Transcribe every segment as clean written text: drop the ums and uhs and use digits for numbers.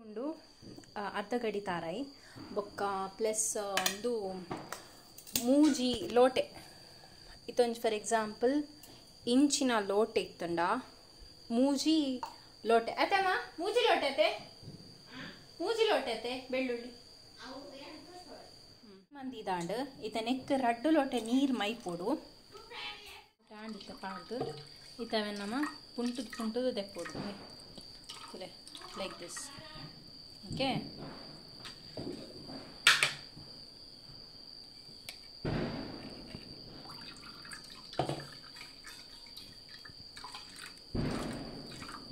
ಉಂಡು ಅರ್ಧ ಗಡಿ ತಾರಾಯಿ ಬೊಕ್ಕ ಪ್ಲಸ್ ಒಂದು ಮೂಜಿ ಲೋಟೆ ಇತ್ತೊಂಜಿ ಫಾರ್ ಎಕ್ಸಾಂಪಲ್ ಇಂಚಿನ ಲೋಟೆ ಇತ್ತಂಡ ಮೂಜಿ ಲೋಟೆ ಅತೆಮ್ಮ ಮೂಜಿ ಲೋಟೆ ಅತೆ ಬೆಳ್ಳುಳ್ಳಿ ಮಂದಿ ದಾಂಡ್ ಇತ ನೆಕ್ ರಡ್ಡು ಲೋಟೆ ನೀರು ಮೈ ಪೋಡು ಇತ್ತ ಪಾಡ್ದು ಇತವೆ ನಮ್ಮ ಪುಂಟುದು ದೆಪ್ಪೋಡು ಲೈಕ್ ದಿಸ್ ಓಕೆ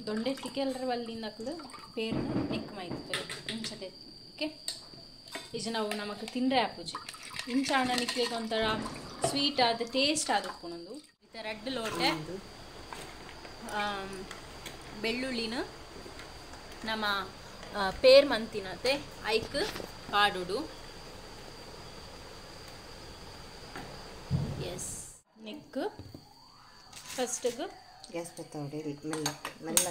ದೊಂಡೆ ತಿಕ್ಕೆಲ್ಲರ ವಲ್ಲಿಂದಕ್ಕಲು ಪೇರು ನೆಕ್ ಮೈತದೆ ಇಂಚದೆ ಓಕೆ ಇದು ನಾವು ನಮಗೆ ತಿಂದ್ರೆ ಆಪುಜಿ ಇಂಚಾಣ ನಿಕ್ಲಿಗೆ ಒಂಥರ ಸ್ವೀಟ್ ಆದ ಟೇಸ್ಟ್ ಆದಕ್ಕೊಂದು ಇತ ರೆಡ್ ಲೋಟೆ ಬೆಳ್ಳುಳ್ಳಿನ ನಮ್ಮ ಪೇರ್ ಮಂತಿನತೆ ಐಕ್ ಪಾಡುಡು ಎಸ್ ನೆಕ್ ಫಸ್ಟ್ಗೆ ಗ್ಯಾಸ್ ಪತ್ತಾವಡೆ ಮೆಲ್ಲ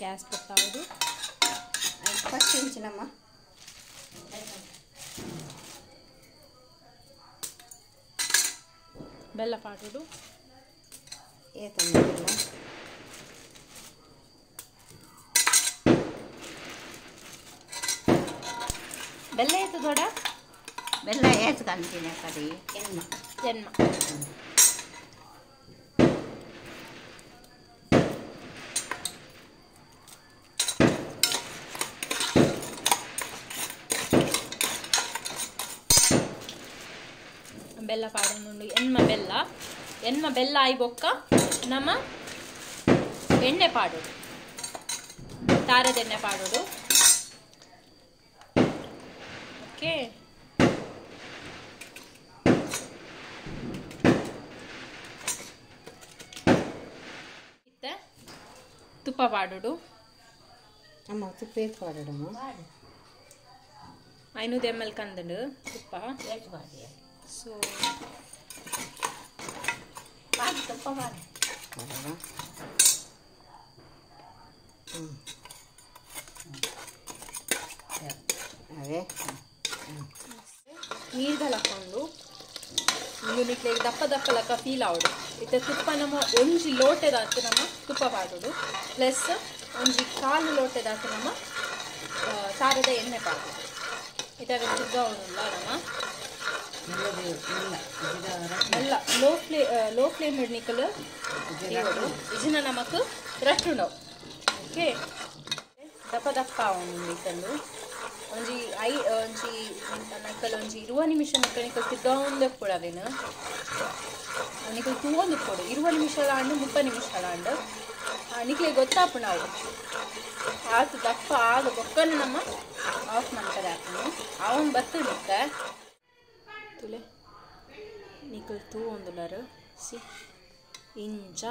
ಗ್ಯಾಸ್ ಪತ್ತಾವಡು ಫಸ್ಟ್ ಇಂಚಿನಮ್ಮ ಬೆಲ್ಲ ಪಾಡುಡು ಬೆಲ್ಲ ಏತು ದೊಡ ಬೆಲ್ಲ ಏತು ಕಂತೀನಿ ಕಡೆ ಜನ್ಮ ಬೆಲ್ಲ ಪಾಡೋನು ಎನ್ಮ ಬೆಲ್ಲ ಆಯ್ ಬೊಕ್ಕ ನಮ್ಮ ಎಣ್ಣೆ ಪಾಡೋದು ತಾರದ ಎಣ್ಣೆ ಪಾಡೋದು ಓಕೆ ತುಪ್ಪ ಪಾಡೋಡು ಅಮ್ಮ ತುಪ್ಪ ಏತ್ ಪಾಡೋಡಮ್ಮ 500 ml ಕಂದಡು ತುಪ್ಪ ಸೊ ತುಪ್ಪ ಮಾಡಿ ಅದೇ ನೀರ್ಗಳು ಹಾಕೊಂಡು ಯೂನಿಟ್ಲೆ ದಪ್ಪ ದಪ್ಪ ಲಕ್ಕ ಫೀಲ್ ಆವಡು ಇತ್ತೆ ತುಪ್ಪ ನಮ್ಮ ಒಂಜಿ ಲೋಟೆದಾತು ನಮ್ಮ ತುಪ್ಪ ಪಾಡೋಡು ಪ್ಲಸ್ ಒಂಜಿ ಕಾಲು ಲೋಟೆದಾತು ನಮ್ಮ ಸಾರದ ಎಣ್ಣೆ ಪಾಡೋದು ಇದಾವೆ ತುಗ್ಗ ಅವನಿಲ್ಲ ನಮ್ಮ ಎಲ್ಲ ಲೋ ಫ್ಲೇಮ್ ಹಿಡ್ನಿಕಲ್ ಇದನ್ನ ನಮಕ್ ರಟ್ಟುಂಡವು ಓಕೆ ದಪ್ಪ ದಪ್ಪ ಅವನು ಇತ್ತಂದು ಒಂಜಿ ನಕ್ಕಲ್ ಒಂಜಿ 20 ನಿಮಿಷ ನಿಕ್ಕಲ್ ತಿರ್ಗೌಂದು ಕೊಡವೇನು ನಿಕ್ಕಲ್ ತೂವೊಂದು ಕೊಡು 20 ನಿಮಿಷಲ ಅಂಡು 30 ನಿಮಿಷಲ ಅಂಡು ನಿಕ್ಲೆ ಗೊತ್ತಾಪು ನಾವು ಆತು ದಪ್ಪ ಆಗ ಬೊಕ್ಕನ್ನು ನಮ್ಮ ಆಫ್ ಮಾಡ್ತಾರೆ ಹಾಕನು ಅವನು ಬತ್ತು ನಿಕ್ಕ ತುಲೆ ನಿಕ್ಕಲ್ ತೂವೊಂದುಲರು ಸಿ ಇಂಚ